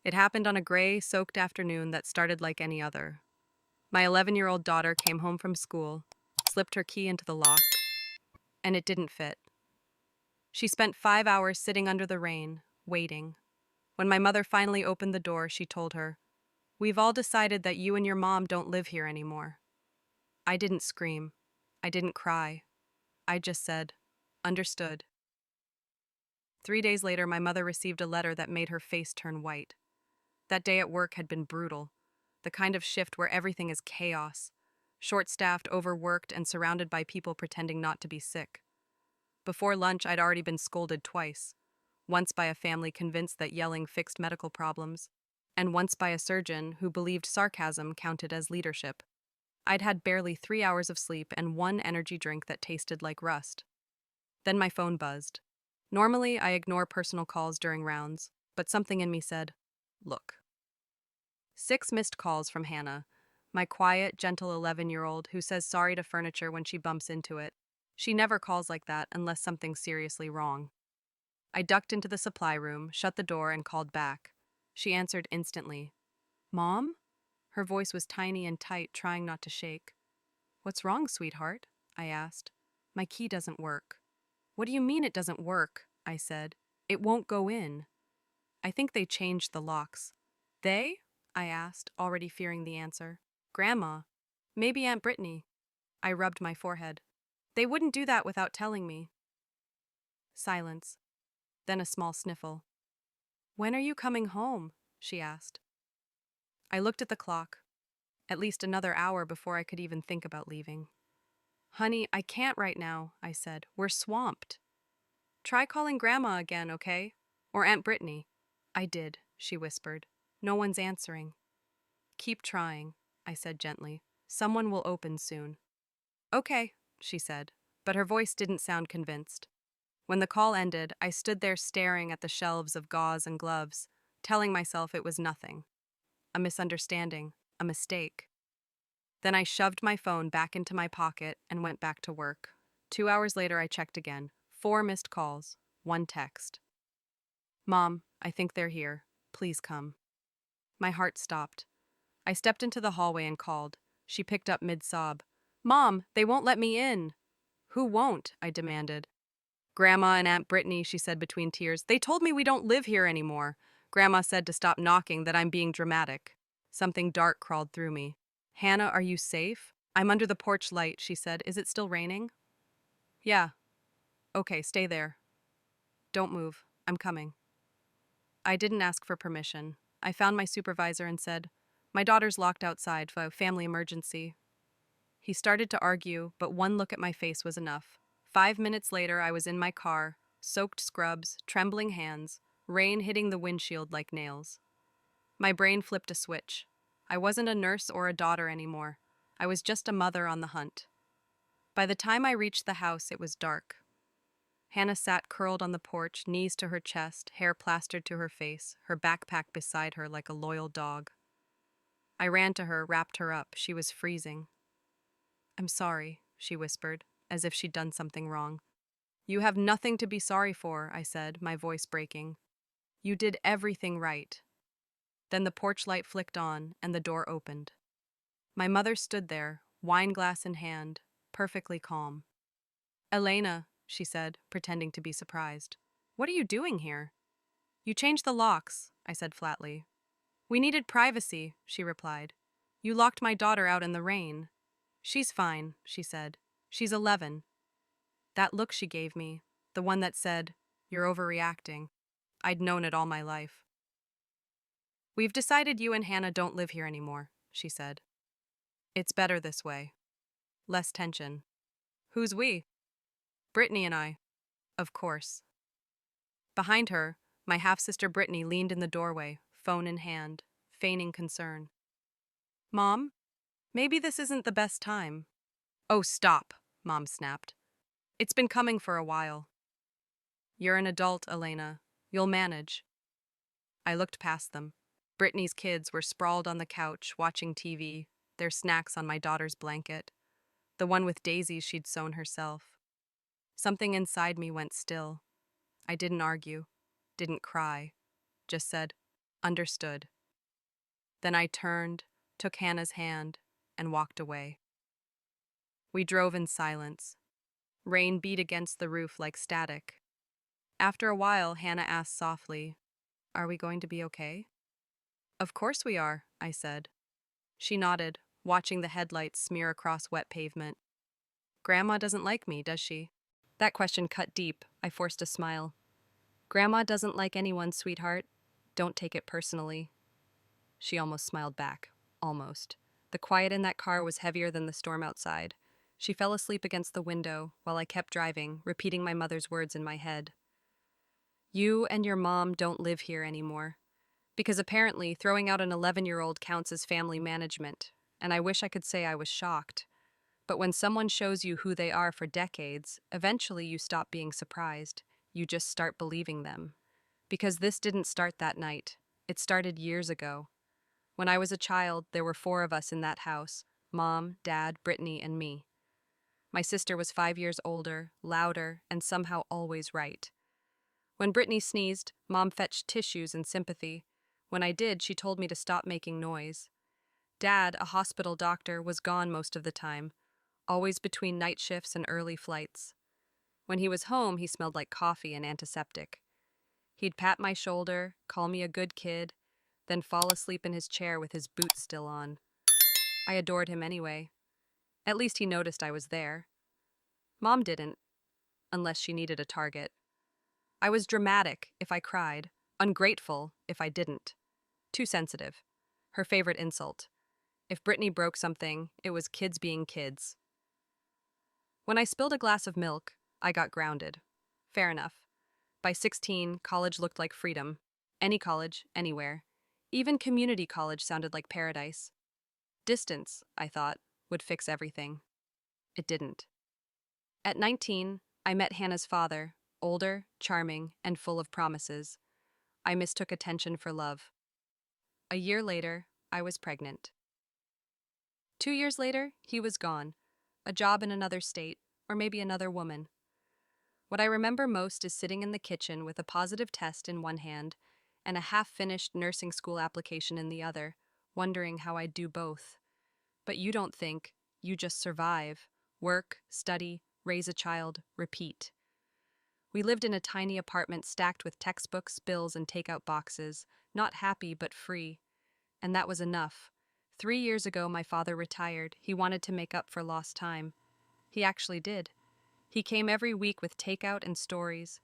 It happened on a gray, soaked afternoon that started like any other. My 11-year-old daughter came home from school, slipped her key into the lock, and it didn't fit. She spent 5 hours sitting under the rain, waiting. When my mother finally opened the door, she told her, "We've all decided that you and your mom don't live here anymore." I didn't scream. I didn't cry. I just said, "Understood." 3 days later, my mother received a letter that made her face turn white. That day at work had been brutal. The kind of shift where everything is chaos. Short-staffed, overworked, and surrounded by people pretending not to be sick. Before lunch, I'd already been scolded twice. Once by a family convinced that yelling fixed medical problems, and once by a surgeon who believed sarcasm counted as leadership. I'd had barely 3 hours of sleep and one energy drink that tasted like rust. Then my phone buzzed. Normally, I ignore personal calls during rounds, but something in me said, "Look." 6 missed calls from Hannah, my quiet, gentle 11-year-old who says sorry to furniture when she bumps into it. She never calls like that unless something's seriously wrong. I ducked into the supply room, shut the door, and called back. She answered instantly. "Mom?" Her voice was tiny and tight, trying not to shake. "What's wrong, sweetheart?" I asked. "My key doesn't work." "What do you mean it doesn't work?" I said. "It won't go in." "I think they changed the locks." "They?" I asked, already fearing the answer. "Grandma. Maybe Aunt Brittany." I rubbed my forehead. "They wouldn't do that without telling me." Silence. Then a small sniffle. "When are you coming home?" she asked. I looked at the clock. At least another hour before I could even think about leaving. "Honey, I can't right now," I said. "We're swamped." "Try calling Grandma again, okay? Or Aunt Brittany." "I did," she whispered. "No one's answering." "Keep trying," I said gently. "Someone will open soon." "Okay," she said, but her voice didn't sound convinced. When the call ended, I stood there staring at the shelves of gauze and gloves, telling myself it was nothing. A misunderstanding, a mistake. Then I shoved my phone back into my pocket and went back to work. 2 hours later, I checked again. 4 missed calls, one text. "Mom, I think they're here. Please come." My heart stopped. I stepped into the hallway and called. She picked up mid-sob. "Mom, they won't let me in." "Who won't?" I demanded. "Grandma and Aunt Brittany," she said between tears. "They told me we don't live here anymore." Grandma said to stop knocking, that I'm being dramatic. Something dark crawled through me. "Hannah, are you safe?" "I'm under the porch light," she said. "Is it still raining?" "Yeah." "Okay, stay there. Don't move. I'm coming." I didn't ask for permission. I found my supervisor and said, "My daughter's locked outside for a family emergency." He started to argue, but one look at my face was enough. 5 minutes later, I was in my car, soaked scrubs, trembling hands, rain hitting the windshield like nails. My brain flipped a switch. I wasn't a nurse or a daughter anymore. I was just a mother on the hunt. By the time I reached the house, it was dark. Hannah sat curled on the porch, knees to her chest, hair plastered to her face, her backpack beside her like a loyal dog. I ran to her, wrapped her up. She was freezing. "I'm sorry," she whispered, as if she'd done something wrong. "You have nothing to be sorry for," I said, my voice breaking. "You did everything right." Then the porch light flicked on, and the door opened. My mother stood there, wineglass in hand, perfectly calm. "Elena," she said, pretending to be surprised. "What are you doing here?" "You changed the locks," I said flatly. "We needed privacy," she replied. "You locked my daughter out in the rain." "She's fine," she said. "She's 11. That look she gave me, the one that said, "You're overreacting." I'd known it all my life. "We've decided you and Hannah don't live here anymore," she said. "It's better this way. Less tension." "Who's we?" "Brittany and I." "Of course." Behind her, my half-sister Brittany leaned in the doorway, phone in hand, feigning concern. "Mom, maybe this isn't the best time." "Oh, stop," Mom snapped. "It's been coming for a while." "You're an adult, Elena. You'll manage." I looked past them. Brittany's kids were sprawled on the couch, watching TV, their snacks on my daughter's blanket, the one with daisies she'd sewn herself. Something inside me went still. I didn't argue, didn't cry, just said, Understood. Then I turned, took Hannah's hand, and walked away. We drove in silence. Rain beat against the roof like static. After a while, Hannah asked softly, "Are we going to be okay?" "Of course we are," I said. She nodded, watching the headlights smear across wet pavement. "Grandma doesn't like me, does she?" That question cut deep. I forced a smile. "Grandma doesn't like anyone, sweetheart. Don't take it personally." She almost smiled back. Almost. The quiet in that car was heavier than the storm outside. She fell asleep against the window while I kept driving, repeating my mother's words in my head. "You and your mom don't live here anymore." Because apparently throwing out an 11-year-old counts as family management, and I wish I could say I was shocked. But when someone shows you who they are for decades, eventually you stop being surprised. You just start believing them. Because this didn't start that night. It started years ago. When I was a child, there were 4 of us in that house: Mom, Dad, Brittany, and me. My sister was 5 years older, louder, and somehow always right. When Brittany sneezed, Mom fetched tissues and sympathy. When I did, she told me to stop making noise. Dad, a hospital doctor, was gone most of the time, always between night shifts and early flights. When he was home, he smelled like coffee and antiseptic. He'd pat my shoulder, call me a good kid, then fall asleep in his chair with his boots still on. I adored him anyway. At least he noticed I was there. Mom didn't, unless she needed a target. I was dramatic if I cried, ungrateful if I didn't. Too sensitive. Her favorite insult. If Brittany broke something, it was kids being kids. When I spilled a glass of milk, I got grounded. Fair enough. By 16, college looked like freedom. Any college, anywhere. Even community college sounded like paradise. Distance, I thought, would fix everything. It didn't. At 19, I met Hannah's father, older, charming, and full of promises. I mistook attention for love. A year later, I was pregnant. 2 years later, he was gone. A job in another state, or maybe another woman. What I remember most is sitting in the kitchen with a positive test in one hand and a half-finished nursing school application in the other, wondering how I'd do both. But you don't think, you just survive. Work, study, raise a child, repeat. We lived in a tiny apartment stacked with textbooks, bills, and takeout boxes, not happy but free. And that was enough. 3 years ago, my father retired. He wanted to make up for lost time. He actually did. He came every week with takeout and stories.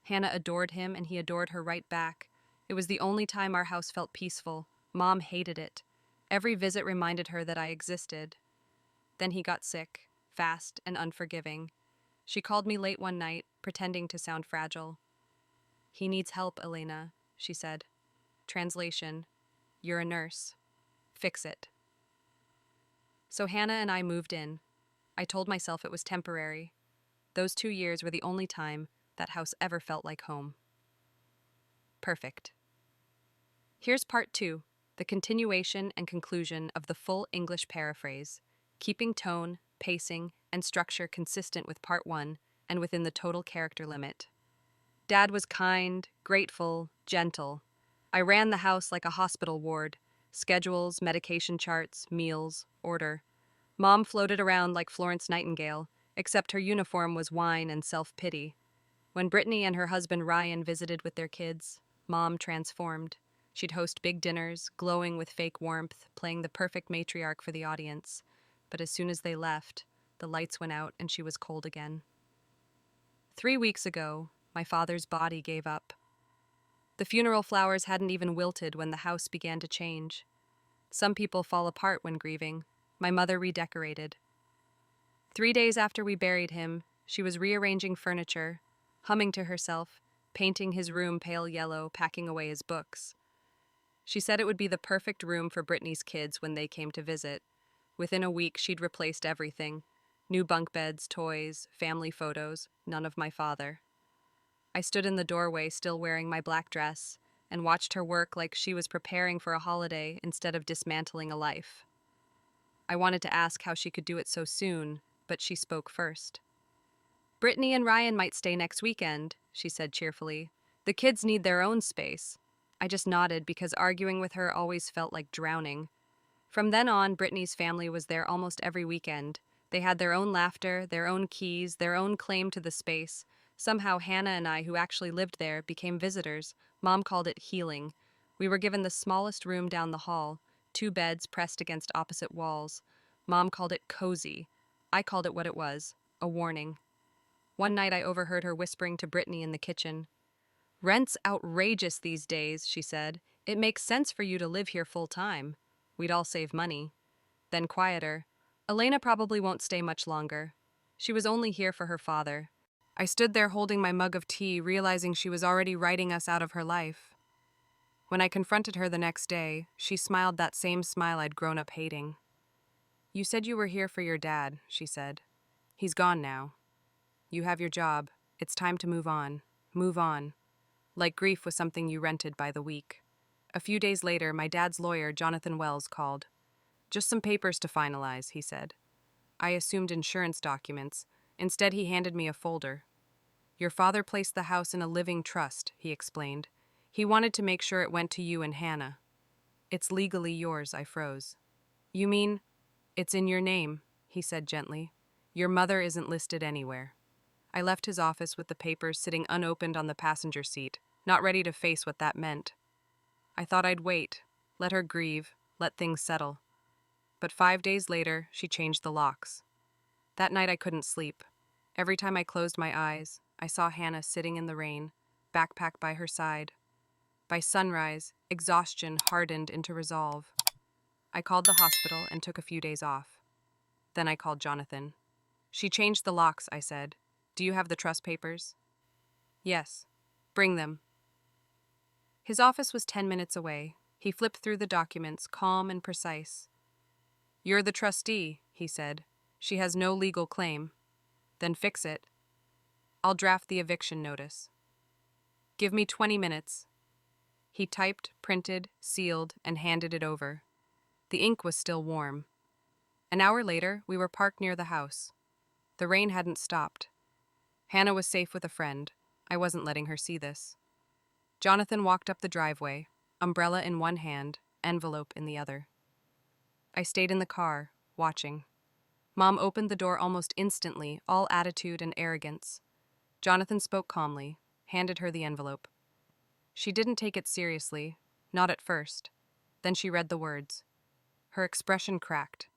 Hannah adored him, and he adored her right back. It was the only time our house felt peaceful. Mom hated it. Every visit reminded her that I existed. Then he got sick, fast and unforgiving. She called me late one night, pretending to sound fragile. "He needs help, Elena," she said. Translation: "You're a nurse. Fix it." So Hannah and I moved in. I told myself it was temporary. Those 2 years were the only time that house ever felt like home. Perfect. Here's part 2, the continuation and conclusion of the full English paraphrase, keeping tone, pacing, and structure consistent with part 1 and within the total character limit. Dad was kind, grateful, gentle. I ran the house like a hospital ward: schedules, medication charts, meals, order. Mom floated around like Florence Nightingale, except her uniform was whine and self-pity. When Brittany and her husband Ryan visited with their kids, Mom transformed. She'd host big dinners, glowing with fake warmth, playing the perfect matriarch for the audience. But as soon as they left, the lights went out and she was cold again. 3 weeks ago, my father's body gave up. The funeral flowers hadn't even wilted when the house began to change. Some people fall apart when grieving. My mother redecorated. 3 days after we buried him, she was rearranging furniture, humming to herself, painting his room pale yellow, packing away his books. She said it would be the perfect room for Brittany's kids when they came to visit. Within a week, she'd replaced everything: new bunk beds, toys, family photos, none of my father. I stood in the doorway, still wearing my black dress, and watched her work like she was preparing for a holiday instead of dismantling a life. I wanted to ask how she could do it so soon, but she spoke first. "Brittany and Ryan might stay next weekend," she said cheerfully. "The kids need their own space." I just nodded because arguing with her always felt like drowning. From then on, Brittany's family was there almost every weekend. They had their own laughter, their own keys, their own claim to the space. Somehow, Hannah and I, who actually lived there, became visitors. Mom called it healing. We were given the smallest room down the hall, two beds pressed against opposite walls. Mom called it cozy. I called it what it was, a warning. One night I overheard her whispering to Brittany in the kitchen. "Rent's outrageous these days," she said. "It makes sense for you to live here full time. We'd all save money." Then quieter. "Elena probably won't stay much longer. She was only here for her father." I stood there holding my mug of tea, realizing she was already writing us out of her life. When I confronted her the next day, she smiled that same smile I'd grown up hating. "You said you were here for your dad," she said. "He's gone now. You have your job. It's time to move on. Move on. Like grief was something you rented by the week." A few days later, my dad's lawyer, Jonathan Wells, called. "Just some papers to finalize," he said. I assumed insurance documents. Instead, he handed me a folder. "Your father placed the house in a living trust," he explained. "He wanted to make sure it went to you and Hannah." "It's legally yours," I froze. "You mean it's in your name," he said gently. "Your mother isn't listed anywhere." I left his office with the papers sitting unopened on the passenger seat, not ready to face what that meant. I thought I'd wait, let her grieve, let things settle. But 5 days later, she changed the locks. That night I couldn't sleep. Every time I closed my eyes, I saw Hannah sitting in the rain, backpack by her side. By sunrise, exhaustion hardened into resolve. I called the hospital and took a few days off. Then I called Jonathan. "She changed the locks," I said. "Do you have the trust papers?" "Yes." "Bring them." His office was 10 minutes away. He flipped through the documents, calm and precise. "You're the trustee," he said. "She has no legal claim." "Then fix it." "I'll draft the eviction notice." "Give me 20 minutes." He typed, printed, sealed, and handed it over. The ink was still warm. An hour later, we were parked near the house. The rain hadn't stopped. Hannah was safe with a friend. I wasn't letting her see this. Jonathan walked up the driveway, umbrella in one hand, envelope in the other. I stayed in the car, watching. Mom opened the door almost instantly, all attitude and arrogance. Jonathan spoke calmly, handed her the envelope. She didn't take it seriously, not at first. Then she read the words. Her expression cracked.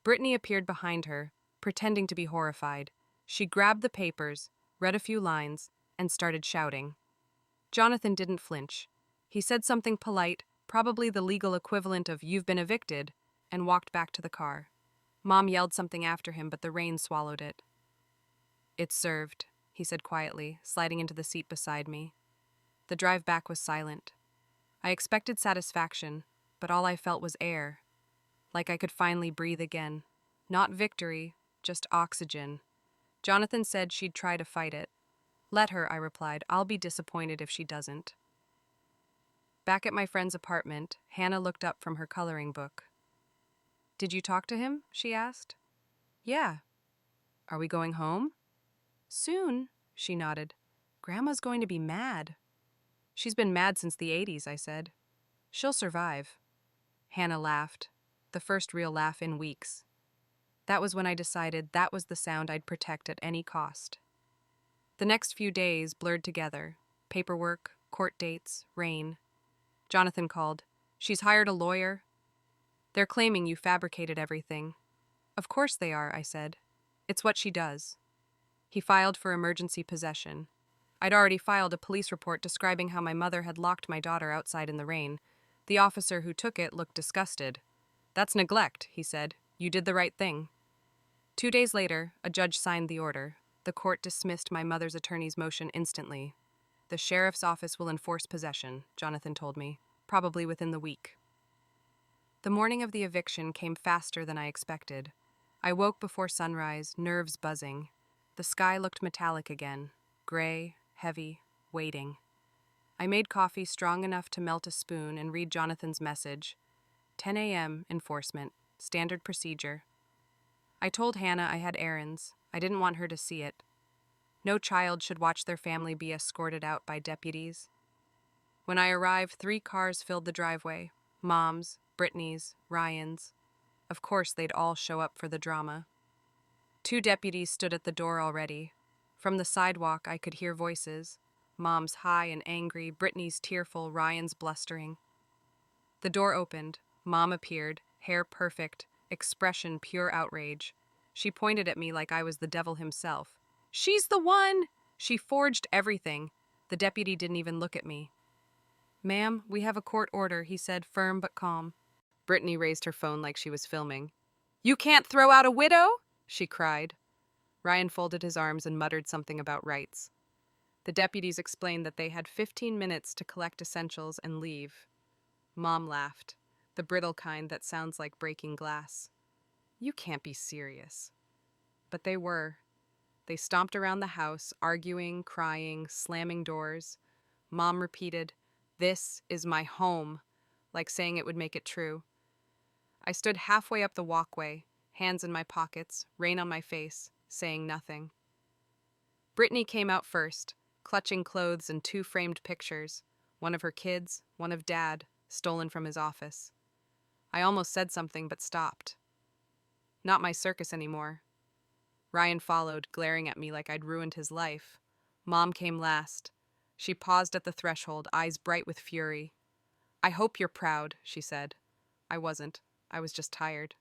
Brittany appeared behind her, pretending to be horrified. She grabbed the papers, read a few lines, and started shouting. Jonathan didn't flinch. He said something polite, probably the legal equivalent of "you've been evicted," and walked back to the car. Mom yelled something after him, but the rain swallowed it. "It's served," he said quietly, sliding into the seat beside me. The drive back was silent. I expected satisfaction, but all I felt was air, like I could finally breathe again. Not victory, just oxygen. Jonathan said she'd try to fight it. "Let her," I replied. "I'll be disappointed if she doesn't." Back at my friend's apartment, Hannah looked up from her coloring book. "Did you talk to him?" she asked. "Yeah." "Are we going home?" "Soon," she nodded. "Grandma's going to be mad." "She's been mad since the 80s, I said. "She'll survive." Hannah laughed, the first real laugh in weeks. That was when I decided that was the sound I'd protect at any cost. The next few days blurred together. Paperwork, court dates, rain. Jonathan called. "She's hired a lawyer." "They're claiming you fabricated everything." "Of course they are," I said. "It's what she does." He filed for emergency possession. I'd already filed a police report describing how my mother had locked my daughter outside in the rain. The officer who took it looked disgusted. "That's neglect," he said. "You did the right thing." 2 days later, a judge signed the order. The court dismissed my mother's attorney's motion instantly. "The sheriff's office will enforce possession," Jonathan told me, "probably within the week." The morning of the eviction came faster than I expected. I woke before sunrise, nerves buzzing. The sky looked metallic again, gray, heavy, waiting. I made coffee strong enough to melt a spoon and read Jonathan's message. 10 a.m. enforcement, standard procedure. I told Hannah I had errands. I didn't want her to see it. No child should watch their family be escorted out by deputies. When I arrived, 3 cars filled the driveway. Mom's, Brittany's, Ryan's. Of course, they'd all show up for the drama. 2 deputies stood at the door already. From the sidewalk, I could hear voices. Mom's high and angry, Brittany's tearful, Ryan's blustering. The door opened. Mom appeared, hair perfect, expression pure outrage. She pointed at me like I was the devil himself. "She's the one!" She forged everything. The deputy didn't even look at me. "Ma'am, we have a court order," he said, firm but calm. Brittany raised her phone like she was filming. "You can't throw out a widow?" she cried. Ryan folded his arms and muttered something about rights. The deputies explained that they had 15 minutes to collect essentials and leave. Mom laughed, the brittle kind that sounds like breaking glass. "You can't be serious." But they were. They stomped around the house, arguing, crying, slamming doors. Mom repeated, "This is my home," like saying it would make it true. I stood halfway up the walkway, hands in my pockets, rain on my face, saying nothing. Brittany came out first, clutching clothes and 2 framed pictures, one of her kids, one of Dad, stolen from his office. I almost said something but stopped. Not my circus anymore. Ryan followed, glaring at me like I'd ruined his life. Mom came last. She paused at the threshold, eyes bright with fury. "I hope you're proud," she said. I wasn't. I was just tired.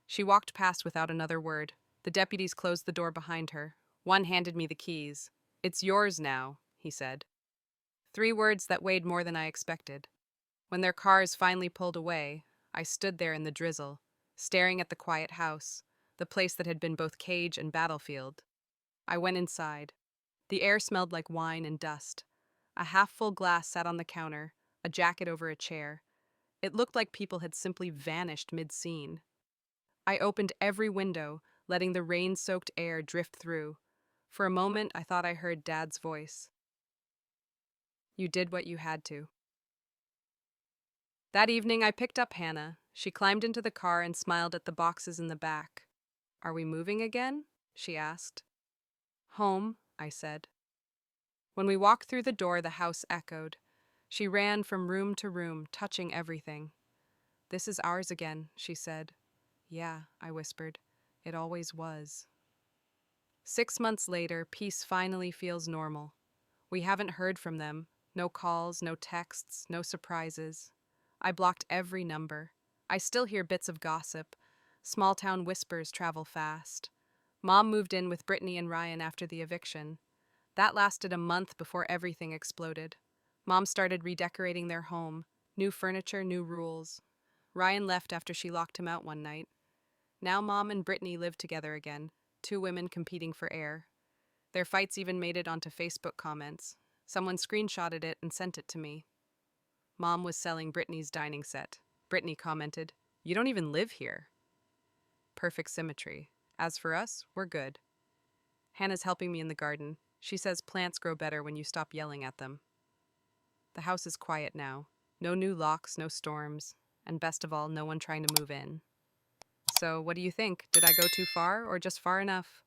She walked past without another word. The deputies closed the door behind her. One handed me the keys. "It's yours now," he said. 3 words that weighed more than I expected. When their cars finally pulled away, I stood there in the drizzle, staring at the quiet house, the place that had been both cage and battlefield. I went inside. The air smelled like wine and dust. A half-full glass sat on the counter, a jacket over a chair. It looked like people had simply vanished mid-scene. I opened every window, letting the rain-soaked air drift through. For a moment, I thought I heard Dad's voice. "You did what you had to." That evening, I picked up Hannah. She climbed into the car and smiled at the boxes in the back. "Are we moving again?" she asked. "Home," I said. When we walked through the door, the house echoed. She ran from room to room, touching everything. "This is ours again," she said. "Yeah," I whispered. "It always was." 6 months later, peace finally feels normal. We haven't heard from them. No calls, no texts, no surprises. I blocked every number. I still hear bits of gossip. Small-town whispers travel fast. Mom moved in with Brittany and Ryan after the eviction. That lasted a month before everything exploded. Mom started redecorating their home. New furniture, new rules. Ryan left after she locked him out one night. Now Mom and Brittany live together again, 2 women competing for air. Their fights even made it onto Facebook comments. Someone screenshotted it and sent it to me. Mom was selling Brittany's dining set. Brittany commented, "You don't even live here." Perfect symmetry. As for us, we're good. Hannah's helping me in the garden. She says plants grow better when you stop yelling at them. The house is quiet now. No new locks, no storms, and best of all, no one trying to move in. So, what do you think? Did I go too far or just far enough?